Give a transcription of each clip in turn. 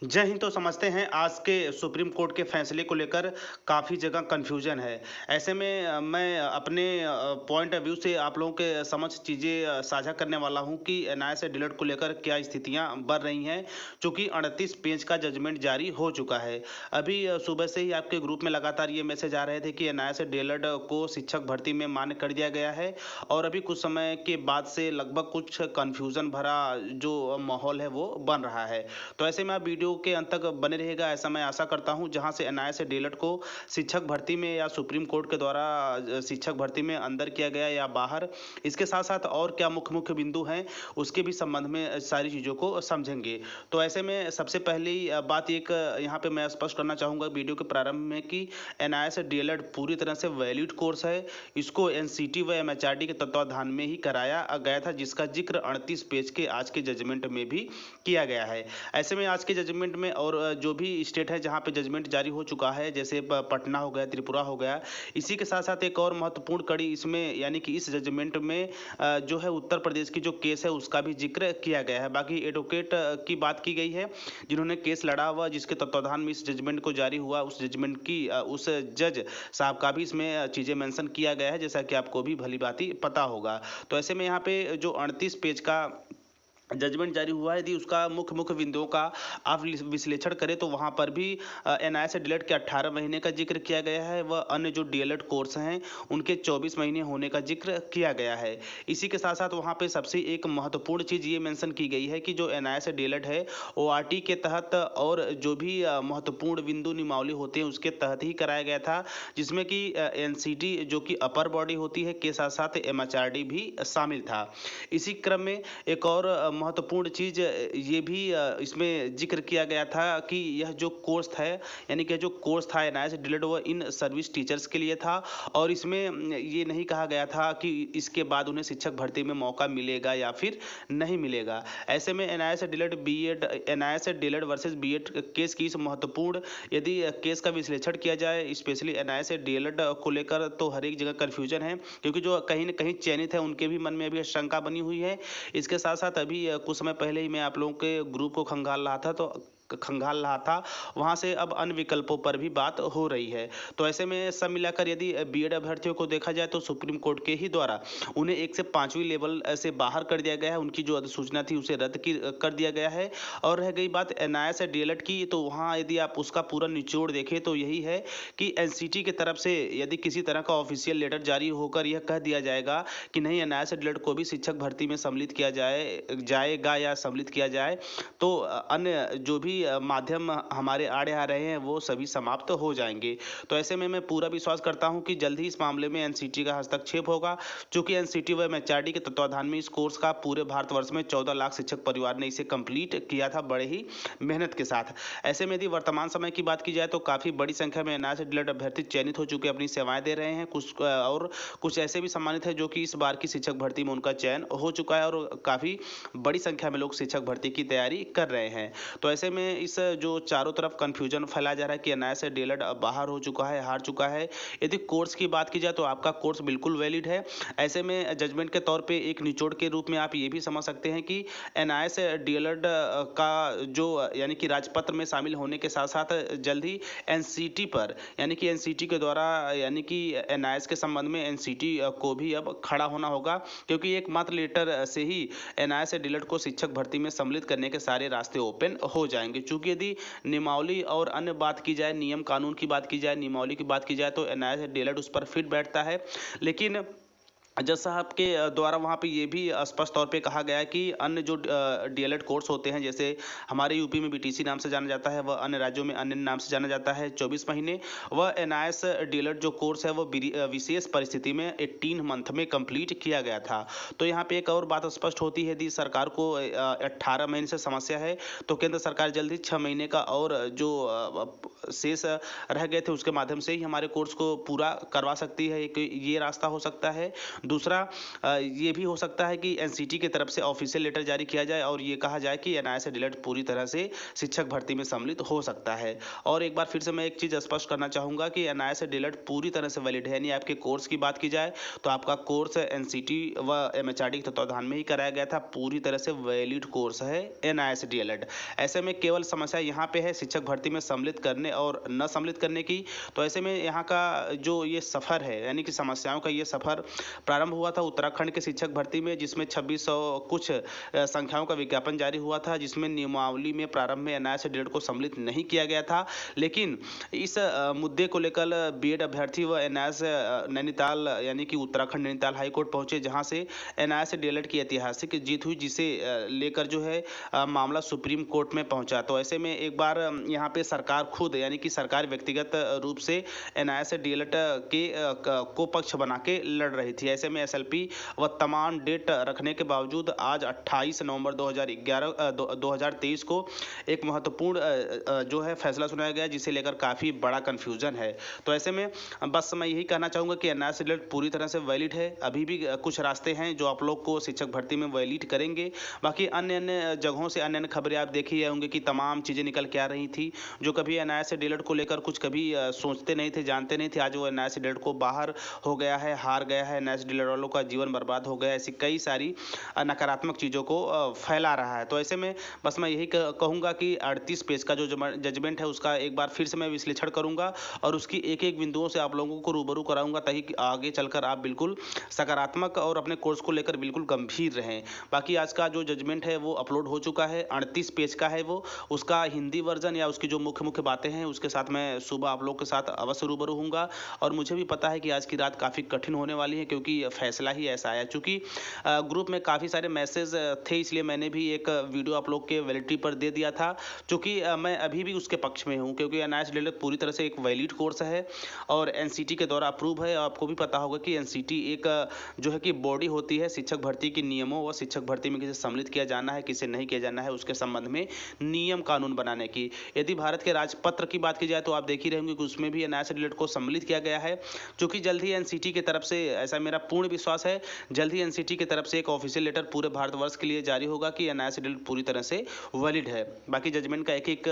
जय हिंद। तो समझते हैं आज के सुप्रीम कोर्ट के फैसले को लेकर काफ़ी जगह कन्फ्यूजन है। ऐसे में मैं अपने पॉइंट ऑफ व्यू से आप लोगों के समक्ष चीज़ें साझा करने वाला हूं कि एनआईए से डीएलएड को लेकर क्या स्थितियां बढ़ रही हैं, चूंकि 38 पेज का जजमेंट जारी हो चुका है। अभी सुबह से ही आपके ग्रुप में लगातार ये मैसेज आ रहे थे कि एनआईए से डीएलएड को शिक्षक भर्ती में मान्य कर दिया गया है, और अभी कुछ समय के बाद से लगभग कुछ कन्फ्यूजन भरा जो माहौल है वो बन रहा है। तो ऐसे में आप वीडियो के अंत तक बने रहेगा, ऐसा मैं आशा करता हूं। जहां से एनआईए से डीएलएड को शिक्षक भर्ती में या सुप्रीम कोर्ट के द्वारा शिक्षक भर्ती में अंदर किया गया या बाहर, इसके साथ साथ और क्या मुख्य मुख्य बिंदु हैं उसके भी संबंध में सारी चीज़ों को समझेंगे। तो ऐसे में सबसे पहली बात एक यहाँ पे मैं स्पष्ट करना चाहूँगा वीडियो के प्रारंभ में कि एनआईए से डीएलएड पूरी तरह से वैलिड कोर्स है। इसको एनसीटी व एमएचआरडी के तत्वाधान में ही कराया गया था, जिसका जिक्र 38 पेज के आज के जजमेंट में भी किया गया है। ऐसे में आज के जजमेंट में और जो भी स्टेट है जहां पे जजमेंट जारी हो चुका है, जैसे पटना हो गया, त्रिपुरा हो गया, इसी के साथ साथ एक और महत्वपूर्ण कड़ी इसमें यानी कि इस जजमेंट में जो है उत्तर प्रदेश की जो केस है उसका भी जिक्र किया गया है। बाकी एडवोकेट की बात की गई है जिन्होंने केस लड़ा हुआ, जिसके तत्वाधान में इस जजमेंट को जारी हुआ, उस जजमेंट की उस जज साहब का भी इसमें चीज़ें मेंशन किया गया है, जैसा कि आपको भी भली भांति पता होगा। तो ऐसे में यहाँ पे जो 38 पेज का जजमेंट जारी हुआ है, यदि उसका मुख्य मुख्य बिंदुओं का आप विश्लेषण करें तो वहां पर भी एनआईए से डीएलएड के 18 महीने का जिक्र किया गया है, वह अन्य जो डीएलएड कोर्स हैं उनके 24 महीने होने का जिक्र किया गया है। इसी के साथ साथ वहां पे सबसे एक महत्वपूर्ण चीज ये मेंशन की गई है कि जो एनआईए से डीएलएड है ओआरटी के तहत और जो भी महत्वपूर्ण बिंदु नियमावली होते हैं उसके तहत ही कराया गया था, जिसमें कि एनसीटी जो कि अपर बॉडी होती है के साथ साथ एमएचआरडी भी शामिल था। इसी क्रम में एक और महत्वपूर्ण चीज ये भी इसमें जिक्र किया गया था कि यह जो कोर्स है यानी कि जो कोर्स था एनआईए से डीएलएड वो इन सर्विस टीचर्स के लिए था, और इसमें ये नहीं कहा गया था कि इसके बाद उन्हें शिक्षक भर्ती में मौका मिलेगा या फिर नहीं मिलेगा। ऐसे में एनआईए से डीएलएड बीएड, एनआईए से डीएलएड वर्सेस बीएड केस की इस महत्वपूर्ण यदि केस का विश्लेषण किया जाए, स्पेशली एनआईए से डीएलएड को लेकर, तो हर एक जगह कन्फ्यूजन है, क्योंकि जो कहीं न कहीं चयनित है उनके भी मन में अभी शंका बनी हुई है। इसके साथ साथ अभी कुछ समय पहले ही मैं आप लोगों के ग्रुप को खंगाल रहा था, वहां से अब अन्य विकल्पों पर भी बात हो रही है। तो ऐसे में सब मिलाकर यदि बीएड अभ्यर्थियों को देखा जाए तो सुप्रीम कोर्ट के ही द्वारा उन्हें 1 से 5वीं लेवल से बाहर कर दिया गया है, उनकी जो अधिसूचना थी उसे रद्द कर दिया गया है। और रह गई बात एनआईए से डीएलएड की, तो वहाँ यदि आप उसका पूरा निचोड़ देखें तो यही है कि एनसीटी की तरफ से यदि किसी तरह का ऑफिशियल लेटर जारी होकर यह कह दिया जाएगा कि नहीं एनआईए से डीएलएड को भी शिक्षक भर्ती में सम्मिलित किया जाएगा या सम्मिलित किया जाए, तो अन्य जो भी माध्यम हमारे आड़े आ रहे हैं वो सभी समाप्त हो जाएंगे। तो ऐसे में मैं पूरा विश्वास करता हूं कि जल्द ही इस मामले में एनसीटी का हस्तक्षेप होगा, क्योंकि एनसीटी व एमएचआरडी के तत्वाधान में इस कोर्स का पूरे भारतवर्ष में 14 लाख शिक्षक परिवार ने इसे कंप्लीट किया था बड़े ही मेहनत के साथ। ऐसे में यदि वर्तमान समय की बात की जाए तो काफी बड़ी संख्या में एनआईए से डीएलएड अभ्यर्थी चयनित हो चुके अपनी सेवाएं दे रहे हैं। कुछ ऐसे भी सम्मानित है जो कि इस बार की शिक्षक भर्ती में उनका चयन हो चुका है, और काफी बड़ी संख्या में लोग शिक्षक भर्ती की तैयारी कर रहे हैं। तो ऐसे में इस जो चारों तरफ कंफ्यूजन फैलाया जा रहा है कि एनआईए से डीएलएड बाहर हो चुका है, हार चुका है, यदि कोर्स की बात की जाए तो आपका कोर्स बिल्कुल वैलिड है। ऐसे में जजमेंट के तौर पे एक निचोड़ के रूप में आप ये भी समझ सकते हैं कि एनआईए से डीएलएड का जो यानी कि राजपत्र में शामिल होने के साथ साथ जल्द ही एनसीटी पर यानी कि एनसीटी के द्वारा यानी कि एनआईए के संबंध में एनसीटी को भी अब खड़ा होना होगा, क्योंकि एकमात्र लेटर से ही एनआईए से डीएलएड को शिक्षक भर्ती में सम्मिलित करने के सारे रास्ते ओपन हो जाएंगे। चूंकि यदि नियमावली और अन्य बात की जाए, नियम कानून की बात की जाए, नियमावली की बात की जाए, तो एनआईए से डीएलएड उस पर फिट बैठता है। लेकिन जज साहब के द्वारा वहाँ पे ये भी स्पष्ट तौर पे कहा गया है कि अन्य जो डीएलएड कोर्स होते हैं, जैसे हमारे यूपी में बीटीसी नाम से जाना जाता है, वह अन्य राज्यों में अन्य नाम से जाना जाता है 24 महीने, वह एनआईए डीएलएड जो कोर्स है वो विशेष परिस्थिति में 18 मंथ में कंप्लीट किया गया था। तो यहाँ पे एक और बात स्पष्ट होती है, यदि सरकार को 18 महीने से समस्या है तो केंद्र सरकार जल्द ही 6 महीने का और जो शेष रह गए थे उसके माध्यम से ही हमारे कोर्स को पूरा करवा सकती है। एक ये रास्ता हो सकता है। दूसरा ये भी हो सकता है कि एनसीटी की तरफ से ऑफिशियल लेटर जारी किया जाए और ये कहा जाए कि एनआईए से डीएलएड पूरी तरह से शिक्षक भर्ती में सम्मिलित हो सकता है। और एक बार फिर से मैं एक चीज़ स्पष्ट करना चाहूँगा कि एनआईए से डीएलएड पूरी तरह से वैलिड है। यानी आपके कोर्स की बात की जाए तो आपका कोर्स एनसीटी व एमएचआरडी के तत्वाधान में ही कराया गया था। पूरी तरह से वैलिड कोर्स है एनआईए से डीएलएड। ऐसे में केवल समस्या यहाँ पे है शिक्षक भर्ती में सम्मिलित करने और न सम्मिलित करने की। तो ऐसे में यहाँ का जो ये सफ़र है, यानी कि समस्याओं का ये सफ़र प्रारंभ हुआ था उत्तराखंड के शिक्षक भर्ती में, जिसमें 2600 कुछ संख्याओं का विज्ञापन जारी हुआ था, जिसमें नियमावली में प्रारंभ में एनआईए से डीएलएड को सम्मिलित नहीं किया गया था। लेकिन इस मुद्दे को लेकर बीएड अभ्यर्थी व एनआईए से नैनीताल यानी कि उत्तराखंड नैनीताल हाईकोर्ट पहुंचे, जहां से एनआईए से डीएलएड की ऐतिहासिक जीत हुई, जिसे लेकर जो है मामला सुप्रीम कोर्ट में पहुंचा। तो ऐसे में एक बार यहाँ पे सरकार खुद यानी कि सरकार व्यक्तिगत रूप से एनआईए से डीएलएड के को पक्ष बना के लड़ रही थी। ऐसे में एसएलपी व तमाम डेट रखने के बावजूद आज 28 नवंबर 2023 को एक महत्वपूर्ण जो है फैसला सुनाया गया, जिसे लेकर काफ़ी बड़ा कन्फ्यूजन है। तो ऐसे में बस मैं यही कहना चाहूँगा कि एनआईए से डीएलएड पूरी तरह से वैलिड है। अभी भी कुछ रास्ते हैं जो आप लोग को शिक्षक भर्ती में वैलिड करेंगे। बाकी अन्य अन्य जगहों से अन्य अन्य खबरें आप देख ही होंगे कि तमाम चीज़ें निकल के आ रही थी, जो कभी एनआईए से डीएलएड को लेकर कुछ कभी सोचते नहीं थे, जानते नहीं थे। आज वो एनआईए से डीएलएड को बाहर हो गया है, हार गया है, एनआईए से डीएलएड वालों का जीवन बर्बाद हो गया। ऐसी कई सारी नकारात्मक चीज़ों को फैला रहा है। तो ऐसे में बस मैं यही कहूँगा कि 38 पेज का जो जजमेंट है उसका एक बार फिर से मैं विश्लेषण करूँगा और उसकी एक एक बिंदुओं से आप लोगों को रूबरू कराऊंगा, ताकि आगे चलकर आप बिल्कुल सकारात्मक और अपने कोर्स को लेकर बिल्कुल गंभीर रहें। बाकी आज का जो जजमेंट है वो अपलोड हो चुका है, 38 पेज का है वो। उसका हिंदी वर्जन या उसकी जो मुख्य मुख्य बातें हैं उसके साथ मैं सुबह आप लोग के साथ अवश्य रूबरू होऊंगा। और मुझे भी पता है कि आज की रात काफ़ी कठिन होने वाली है, क्योंकि फैसला ही ऐसा आया। चूँकि ग्रुप में काफ़ी सारे मैसेज थे, इसलिए मैंने भी एक वीडियो आप लोग के वैलिडिटी पर दे दिया था। चूँकि मैं अभी भी उसके पक्ष में हूँ, क्योंकि एनआईए से डीएलएड पूरी तरह से एक वैलिड कोर्स है और एनसीटी के द्वारा अप्रूव है। आपको भी पता होगा कि एनसीटी एक जो है कि बॉडी होती है शिक्षक भर्ती के नियमों व शिक्षक भर्ती में किसे सम्मिलित किया जाना है, किसे नहीं किया जाना है, उसके संबंध में नियम कानून बनाने की। यदि भारत के राजपत्र की बात की जाए तो आप देख ही रहे होंगे कि उसमें भी एनआईए से डीएलएड को सम्मिलित किया गया है। चूँकि जल्द ही एनसीटी की तरफ से, ऐसा मेरा पूर्ण विश्वास है, जल्द ही एनसीटी की तरफ से एक ऑफिशियल लेटर पूरे भारतवर्ष के लिए जारी होगा कि एनआईए से डीएलएड पूरी तरह से वैलिड है। बाकी जजमेंट का एक एक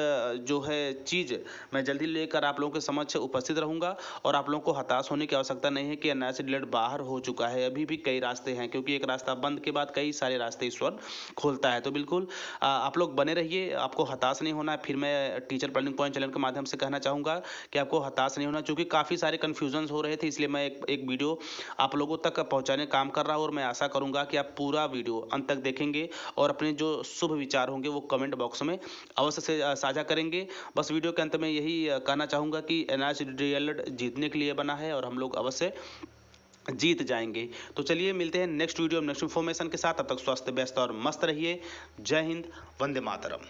जो है चीज़ मैं जल्दी लेकर आप लोगों के समक्ष उपस्थित रहूंगा। और आप लोगों को हताश होने की आवश्यकता नहीं है कि एनआईए से डीएलएड बाहर हो चुका है। अभी भी कई रास्ते हैं, क्योंकि एक रास्ता बंद के बाद कई सारे रास्ते ईश्वर खोलता है। तो बिल्कुल आप लोग बने रहिए, आपको हताश नहीं होना है। फिर मैं टीचर टर्निंग पॉइंट चैनल के माध्यम से कहना चाहूँगा कि आपको हताश नहीं होना, क्योंकि काफ़ी सारे कन्फ्यूजन हो रहे थे, इसलिए मैं एक वीडियो आप लोगों तक पहुँचाने का काम कर रहा हूँ। और मैं आशा करूँगा कि आप पूरा वीडियो अंत तक देखेंगे और अपने जो शुभ विचार होंगे वो कमेंट बॉक्स में अवश्य से साझा करेंगे। बस वीडियो के अंत में यही कहना चाहूँगा कि एनआईए से डीएलएड जीतने के लिए बना है और हम लोग अवश्य जीत जाएंगे। तो चलिए मिलते हैं नेक्स्ट वीडियो में नेक्स्ट इन्फॉर्मेशन के साथ। तब तक स्वस्थ, व्यस्त और मस्त रहिए। जय हिंद, वंदे मातरम।